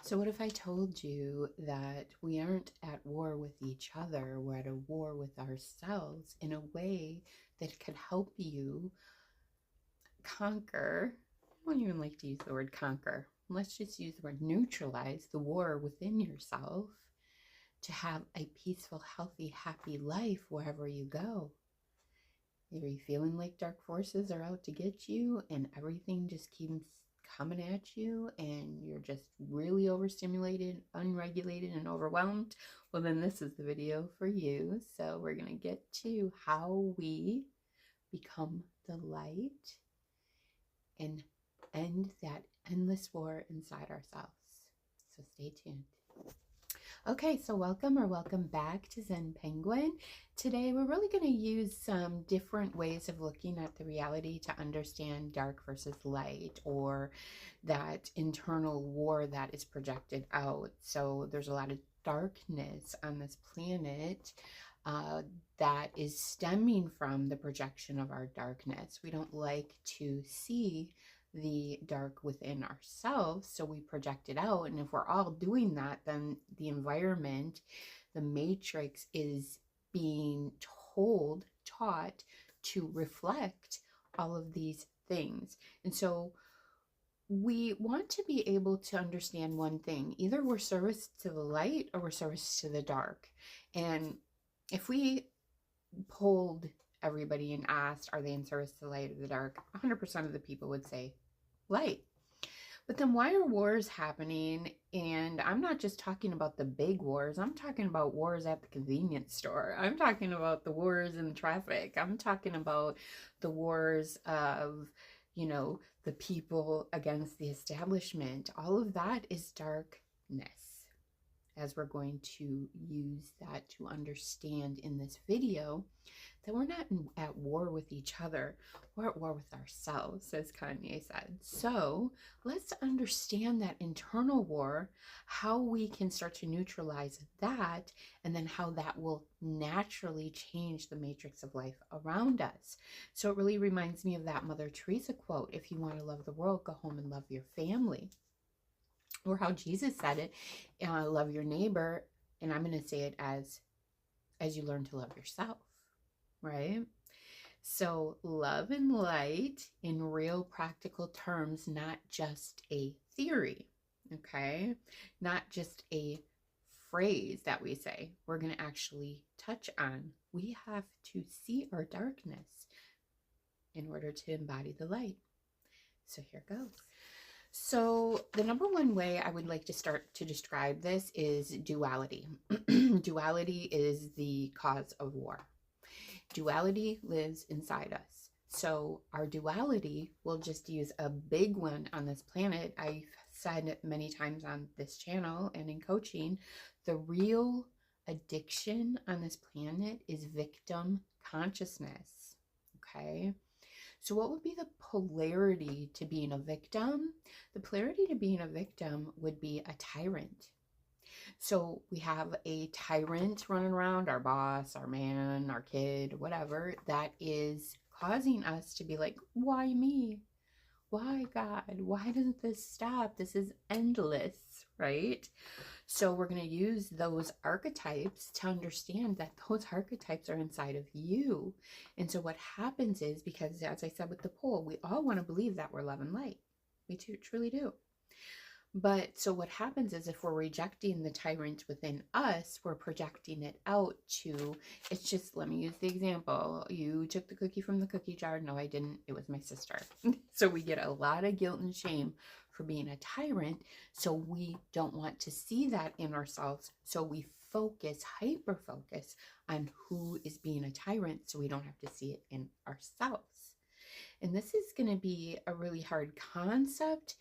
So what if I told you that we aren't at war with each other, we're at a war with ourselves in a way that could help you conquer, I don't even like to use the word conquer, let's just use the word neutralize the war within yourself to have a peaceful, healthy, happy life wherever you go. Are you feeling like dark forces are out to get you and everything just keeps coming at you and you're just really overstimulated, unregulated, and overwhelmed? Well, then this is the video for you. So we're going to get to how we become the light and end that endless war inside ourselves. So stay tuned. Okay, so welcome back to Zen Penguin. Today we're really going to use some different ways of looking at the reality to understand dark versus light, or that internal war that is projected out. So there's a lot of darkness on this planet that is stemming from the projection of our darkness. We don't like to see the dark within ourselves, so we project it out. And if we're all doing that, then the environment, the matrix, is being taught to reflect all of these things. And so we want to be able to understand one thing: either we're service to the light or we're service to the dark. And if we polled everybody and asked, are they in service to the light or the dark, 100% of the people would say light. But then why are wars happening? And I'm not just talking about the big wars. I'm talking about wars at the convenience store. I'm talking about the wars in traffic. I'm talking about the wars of, the people against the establishment. All of that is darkness, as we're going to use that to understand in this video that we're not at war with each other, we're at war with ourselves, as Kanye said. So let's understand that internal war, how we can start to neutralize that, and then how that will naturally change the matrix of life around us. So it really reminds me of that Mother Teresa quote: if you want to love the world, go home and love your family. Or how Jesus said it, love your neighbor, and I'm going to say it as you learn to love yourself. Right? So love and light in real practical terms, not just a theory, okay? Not just a phrase that we say. We're going to actually touch on. We have to see our darkness in order to embody the light. So here goes. So the number one way I would like to start to describe this is duality. Duality is the cause of war. Duality lives inside us. So our duality, we'll just use a big one on this planet. I've said it many times on this channel and in coaching, the real addiction on this planet is victim consciousness. Okay. So what would be the polarity to being a victim? The polarity to being a victim would be a tyrant. So we have a tyrant running around, our boss, our man, our kid, whatever, that is causing us to be like, why me? Why, God? Why doesn't this stop? This is endless, right? So we're going to use those archetypes to understand that those archetypes are inside of you. And so what happens is, because as I said with the poll, we all want to believe that we're love and light. We truly do. But so what happens is, if we're rejecting the tyrant within us, we're projecting it out to, it's just, let me use the example. You took the cookie from the cookie jar. No, I didn't. It was my sister. So we get a lot of guilt and shame for being a tyrant. So we don't want to see that in ourselves. So we focus, hyper focus on who is being a tyrant, so we don't have to see it in ourselves. And this is going to be a really hard concept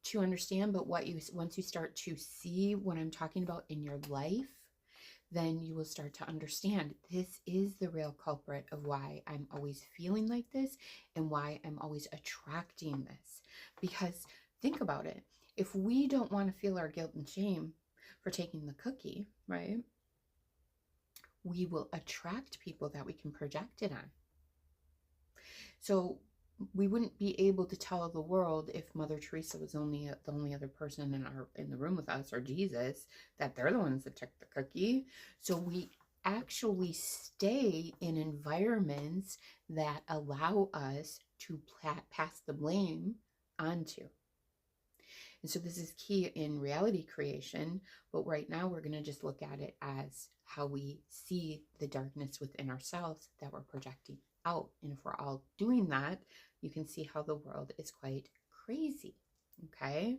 to understand, but once you start to see what I'm talking about in your life, then you will start to understand this is the real culprit of why I'm always feeling like this and why I'm always attracting this. Because think about it. If we don't want to feel our guilt and shame for taking the cookie, right, we will attract people that we can project it on. So we wouldn't be able to tell the world if Mother Teresa was only the only other person in the room with us, or Jesus, that they're the ones that took the cookie. So we actually stay in environments that allow us to pass the blame onto. And so this is key in reality creation, but right now we're going to just look at it as how we see the darkness within ourselves that we're projecting out. And if we're all doing that, you can see how the world is quite crazy. Okay.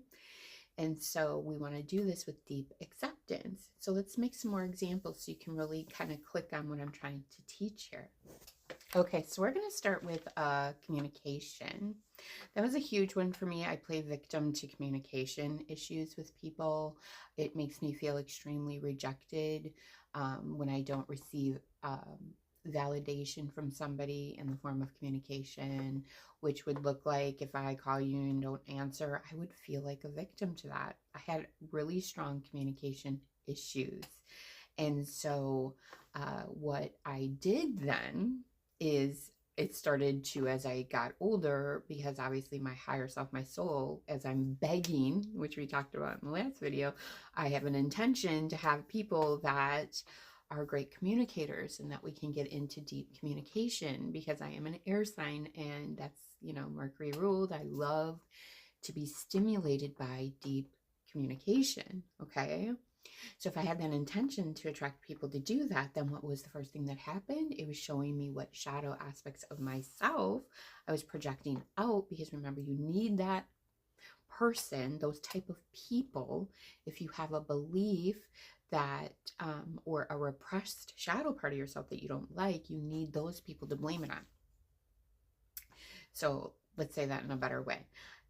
And so we want to do this with deep acceptance. So let's make some more examples so you can really kind of click on what I'm trying to teach here. Okay, so we're going to start with communication. That was a huge one for me. I play victim to communication issues with people. It makes me feel extremely rejected when I don't receive validation from somebody in the form of communication, which would look like if I call you and don't answer, I would feel like a victim to that. I had really strong communication issues. And so what I did then is it started to, as I got older, because obviously my higher self, my soul, as I'm begging, which we talked about in the last video, I have an intention to have people that are great communicators and that we can get into deep communication, because I am an air sign and that's, Mercury ruled. I love to be stimulated by deep communication. Okay. So if I had that intention to attract people to do that, then what was the first thing that happened? It was showing me what shadow aspects of myself I was projecting out, because remember, you need that person, those type of people. If you have a belief that, or a repressed shadow part of yourself that you don't like, you need those people to blame it on. So let's say that in a better way.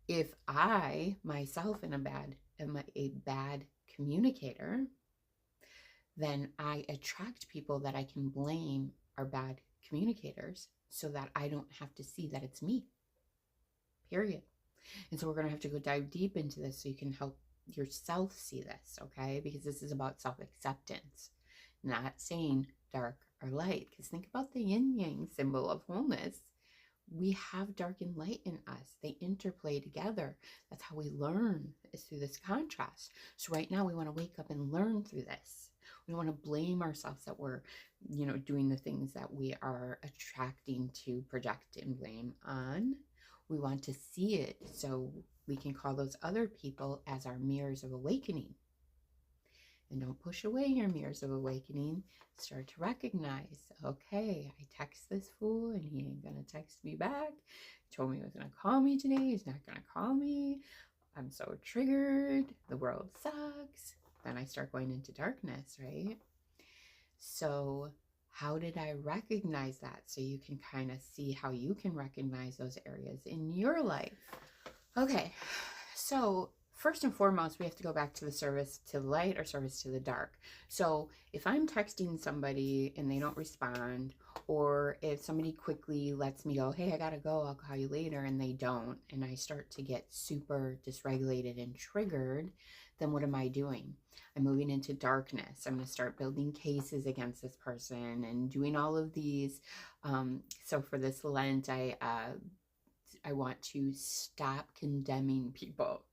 If I myself am a bad communicator, then I attract people that I can blame are bad communicators, so that I don't have to see that it's me, period. And so we're going to have to go dive deep into this so you can help yourself see this, okay? Because this is about self-acceptance, not saying dark or light. Because think about the yin-yang symbol of wholeness. We have dark and light in us. They interplay together. That's how we learn, is through this contrast. So right now we want to wake up and learn through this. We don't want to blame ourselves that we're, doing the things that we are attracting to project and blame on. We want to see it so we can call those other people as our mirrors of awakening. And don't push away your mirrors of awakening. Start to recognize, okay, I text this fool and he ain't going to text me back. He told me he was going to call me today. He's not going to call me. I'm so triggered. The world sucks. Then I start going into darkness, right? So how did I recognize that? So you can kind of see how you can recognize those areas in your life. Okay, so first and foremost, we have to go back to the service to the light or service to the dark. So if I'm texting somebody and they don't respond, or if somebody quickly lets me go, hey, I gotta go, I'll call you later, and they don't, and I start to get super dysregulated and triggered, then what am I doing? I'm moving into darkness. I'm going to start building cases against this person and doing all of these. So for this Lent, I want to stop condemning people.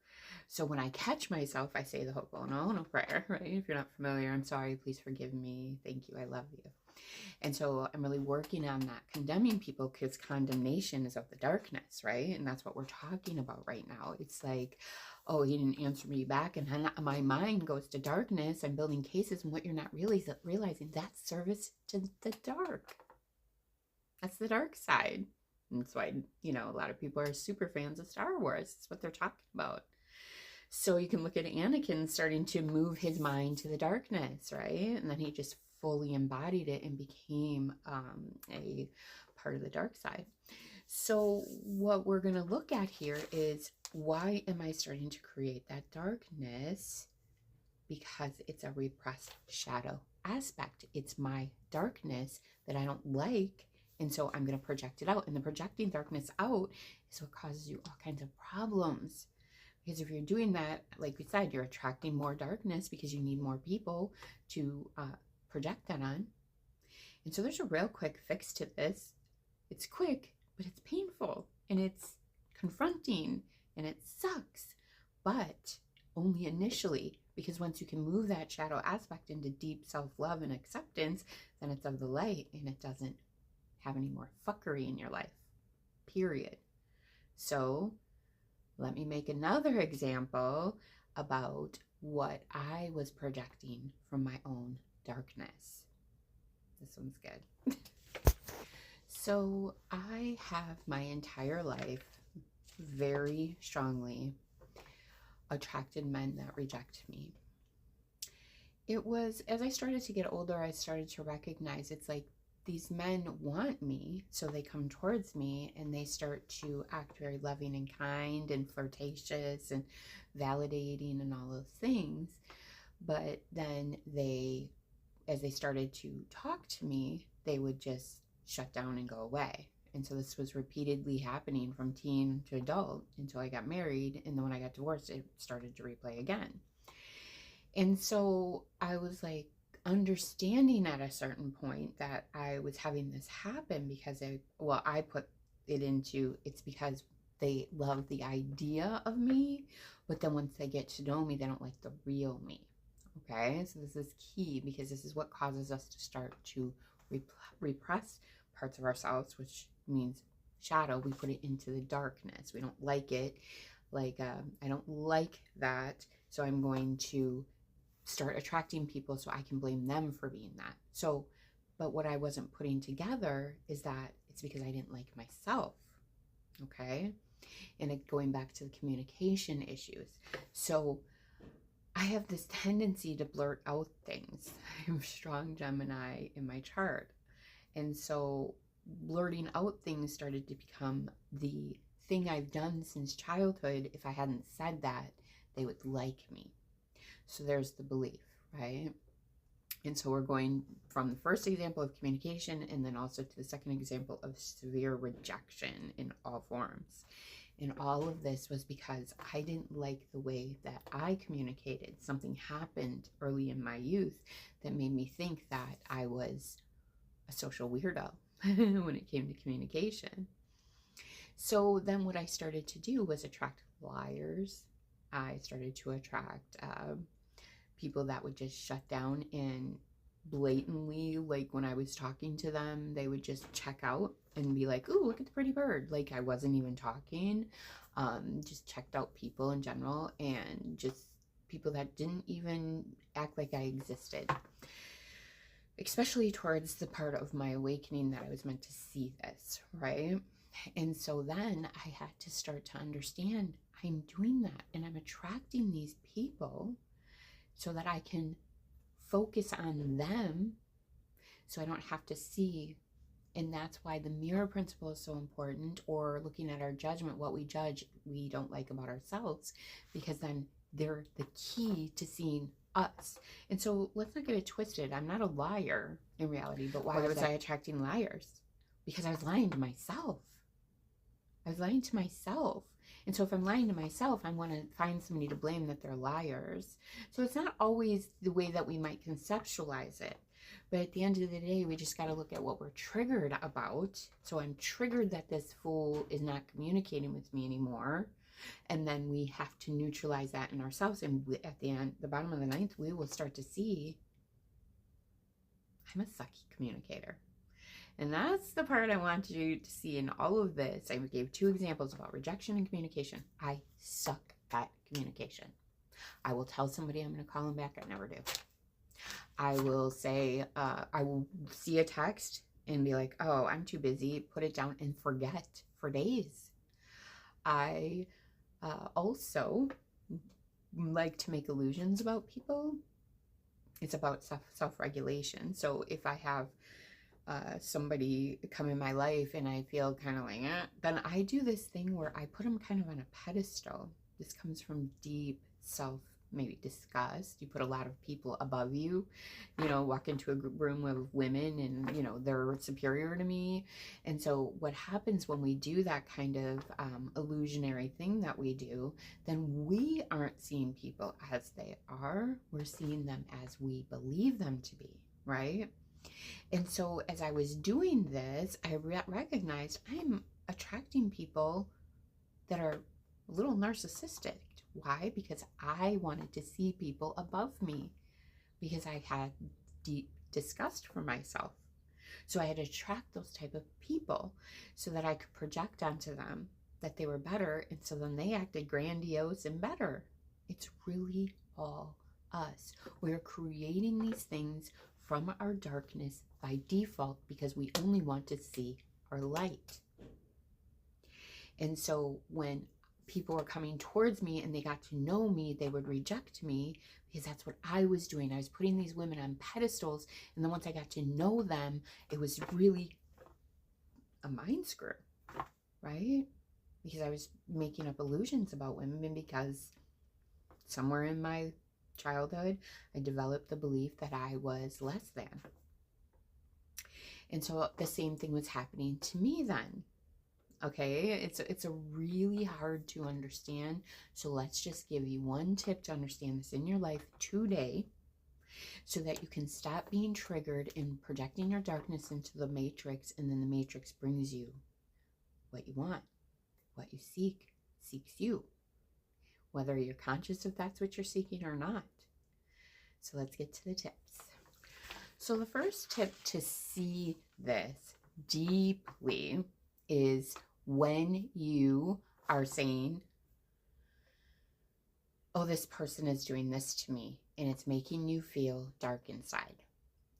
So when I catch myself, I say the Ho'oponopono prayer, right? If you're not familiar, I'm sorry, please forgive me. Thank you, I love you. And so I'm really working on that condemning people, because condemnation is of the darkness, right? And that's what we're talking about right now. It's like, oh, he didn't answer me back, and my mind goes to darkness. I'm building cases, and what you're not realizing, that's service to the dark. That's the dark side. And that's why, a lot of people are super fans of Star Wars. That's what they're talking about. So you can look at Anakin starting to move his mind to the darkness, right? And then he just fully embodied it and became a part of the dark side. So what we're going to look at here is, why am I starting to create that darkness? Because it's a repressed shadow aspect. It's my darkness that I don't like. And so I'm going to project it out. And the projecting darkness out is what causes you all kinds of problems. Because if you're doing that, like we said, you're attracting more darkness because you need more people to project that on. And so there's a real quick fix to this. It's quick, but it's painful. and it's confronting and it sucks, but only initially, because once you can move that shadow aspect into deep self-love and acceptance, then it's of the light and it doesn't have any more fuckery in your life, period. So let me make another example about what I was projecting from my own darkness. This one's good. So I have my entire life very strongly attracted men that reject me. It was, as I started to get older, I started to recognize it's like these men want me, so they come towards me and they start to act very loving and kind and flirtatious and validating and all those things. But then as they started to talk to me, they would just shut down and go away. And so this was repeatedly happening from teen to adult until I got married. And then when I got divorced, it started to replay again. And so I was like understanding at a certain point that I was having this happen because I put it into, it's because they love the idea of me, but then once they get to know me, they don't like the real me. Okay, so this is key because this is what causes us to start to repress parts of ourselves, which means shadow. We put it into the darkness. We don't like it. Like, I don't like that, so I'm going to start attracting people so I can blame them for being that. So, but what I wasn't putting together is that it's because I didn't like myself. Okay, and going back to the communication issues. So I have this tendency to blurt out things. I'm strong Gemini in my chart. And so blurting out things started to become the thing I've done since childhood. If I hadn't said that, they would like me. So there's the belief, right? And so we're going from the first example of communication and then also to the second example of severe rejection in all forms. And all of this was because I didn't like the way that I communicated. Something happened early in my youth that made me think that I was a social weirdo when it came to communication. So then what I started to do was attract liars. I started to attract people that would just shut down and blatantly, like when I was talking to them, they would just check out and be like, "Ooh, look at the pretty bird." Like I wasn't even talking. Just checked out people in general, and just people that didn't even act like I existed. Especially towards the part of my awakening that I was meant to see this, right? And so then I had to start to understand I'm doing that and I'm attracting these people so that I can focus on them so I don't have to see. And that's why the mirror principle is so important, or looking at our judgment, what we judge we don't like about ourselves, because then they're the key to seeing us. And so let's not get it twisted. I'm not a liar in reality, but why was I attracting liars? Because I was lying to myself. I was lying to myself. And so if I'm lying to myself, I want to find somebody to blame that they're liars. So it's not always the way that we might conceptualize it. But at the end of the day, we just got to look at what we're triggered about. So I'm triggered that this fool is not communicating with me anymore. And then we have to neutralize that in ourselves. And at the end, the bottom of the ninth, we will start to see I'm a sucky communicator. And that's the part I want you to see in all of this. I gave 2 examples about rejection and communication. I suck at communication. I will tell somebody I'm going to call them back. I never do. I will say, I will see a text and be like, "Oh, I'm too busy," put it down and forget for days. I also like to make illusions about people. It's about self-regulation. So if I have somebody come in my life and I feel kind of like, then I do this thing where I put them kind of on a pedestal. This comes from deep maybe disgust. You put a lot of people above you, walk into a room of women and, they're superior to me. And so what happens when we do that kind of illusionary thing that we do, then we aren't seeing people as they are. We're seeing them as we believe them to be, right? And so as I was doing this, I recognized I'm attracting people that are a little narcissistic. Why? Because I wanted to see people above me, because I had deep disgust for myself. So I had to attract those type of people so that I could project onto them that they were better, and so then they acted grandiose and better. It's really all us. We're creating these things from our darkness by default because we only want to see our light. And so when people were coming towards me and they got to know me, they would reject me because that's what I was doing. I was putting these women on pedestals, and then once I got to know them, it was really a mind screw, right? Because I was making up illusions about women, because somewhere in my childhood, I developed the belief that I was less than. And so the same thing was happening to me then. Okay, it's a really hard to understand. So let's just give you one tip to understand this in your life today, so that you can stop being triggered and projecting your darkness into the matrix, and then the matrix brings you what you want. What you seek seeks you, whether you're conscious if that's what you're seeking or not. So let's get to the tips. So the first tip to see this deeply is when you are saying, oh, this person is doing this to me, and it's making you feel dark inside.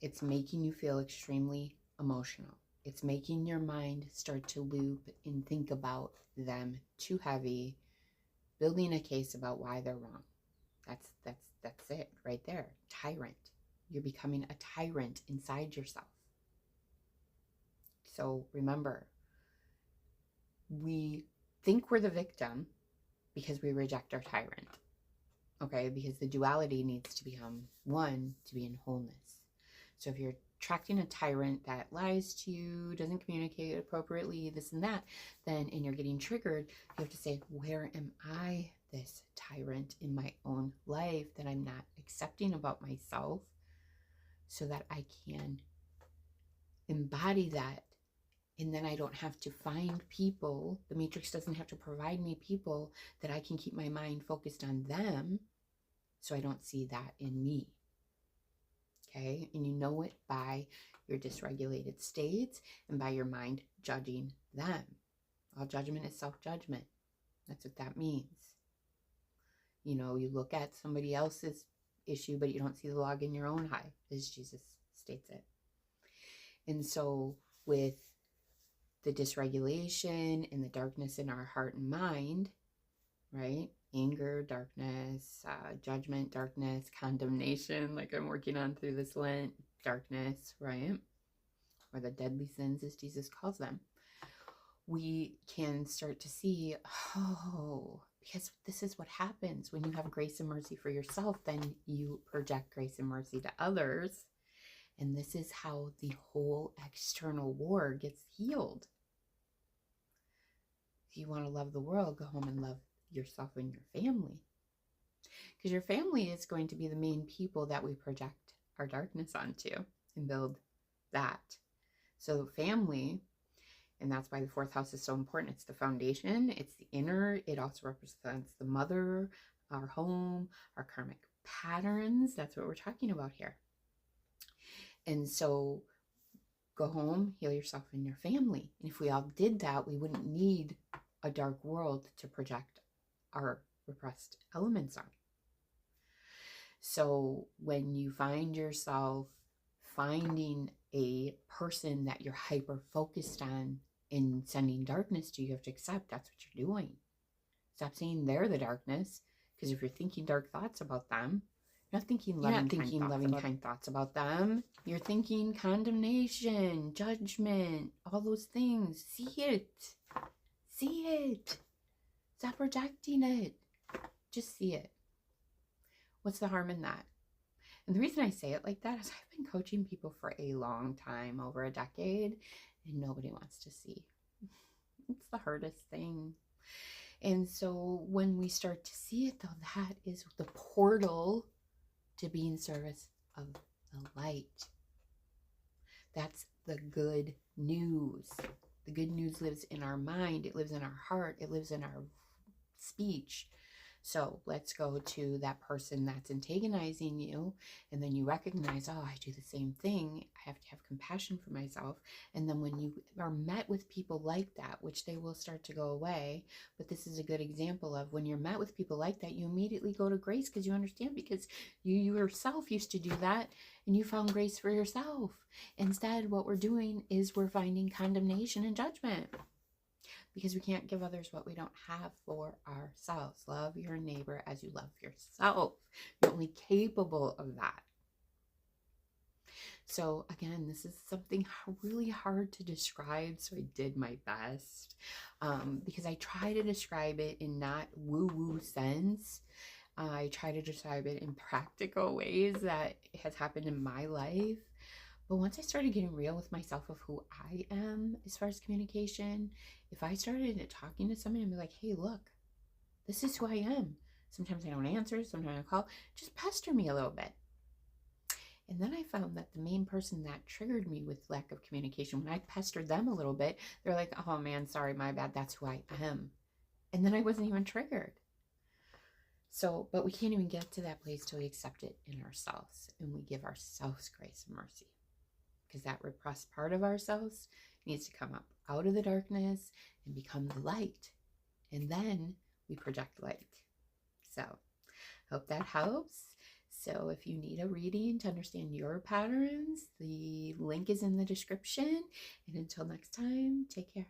It's making you feel extremely emotional. It's making your mind start to loop and think about them too heavy, building a case about why they're wrong. That's it right there. Tyrant. You're becoming a tyrant inside yourself. So remember, we think we're the victim because we reject our tyrant. Okay, because the duality needs to become one to be in wholeness. So if you're attracting a tyrant that lies to you, doesn't communicate appropriately, this and that, then, and you're getting triggered, you have to say, where am I this tyrant in my own life that I'm not accepting about myself, so that I can embody that? And then I don't have to find people. The matrix doesn't have to provide me people that I can keep my mind focused on them, so I don't see that in me. Okay, and you know it by your dysregulated states and by your mind judging them. All judgment is self-judgment. That's what that means. You know, you look at somebody else's issue, but you don't see the log in your own eye, as Jesus states it. And so with the dysregulation and the darkness in our heart and mind, right? Anger, darkness, judgment, darkness, condemnation, like I'm working on through this Lent, darkness, right? Or the deadly sins, as Jesus calls them. We can start to see, oh, because this is what happens when you have grace and mercy for yourself, then you project grace and mercy to others. And this is how the whole external war gets healed. If you want to love the world, go home and love yourself and your family. Because your family is going to be the main people that we project our darkness onto and build that. So family, and that's why the fourth house is so important. It's the foundation. It's the inner. It also represents the mother, our home, our karmic patterns. That's what we're talking about here. And so go home, heal yourself and your family. And if we all did that, we wouldn't need a dark world to project our repressed elements on. So when you find yourself finding a person that you're hyper focused on and sending darkness to, you have to accept that's what you're doing. Stop saying they're the darkness, because if you're thinking dark thoughts about them, you're not thinking loving, kind thoughts about them. You're thinking condemnation, judgment, all those things. See it. See it. Stop projecting it. Just see it. What's the harm in that? And the reason I say it like that is I've been coaching people for a long time, over a decade, and nobody wants to see. It's the hardest thing. And so when we start to see it, though, that is the portal to be in service of the light. That's the good news. The good news lives in our mind. It lives in our heart. It lives in our speech. So let's go to that person that's antagonizing you, and then you recognize, oh, I do the same thing. I have to have compassion for myself. And then when you are met with people like that, which they will start to go away, but this is a good example of when you're met with people like that, you immediately go to grace because you understand, because you yourself used to do that and you found grace for yourself. Instead, what we're doing is we're finding condemnation and judgment, because we can't give others what we don't have for ourselves. Love your neighbor as you love yourself. You're only capable of that. So again, this is something really hard to describe, so I did my best, because I try to describe it in not woo-woo sense. I try to describe it in practical ways that has happened in my life. But once I started getting real with myself of who I am as far as communication, if I started talking to somebody and be like, hey, look, this is who I am. Sometimes I don't answer, sometimes I call, just pester me a little bit. And then I found that the main person that triggered me with lack of communication, when I pestered them a little bit, they're like, oh man, sorry, my bad, that's who I am. And then I wasn't even triggered. So, but we can't even get to that place till we accept it in ourselves and we give ourselves grace and mercy. Because that repressed part of ourselves needs to come up out of the darkness and become the light. And then we project light. So, hope that helps. So if you need a reading to understand your patterns, the link is in the description. And until next time, take care.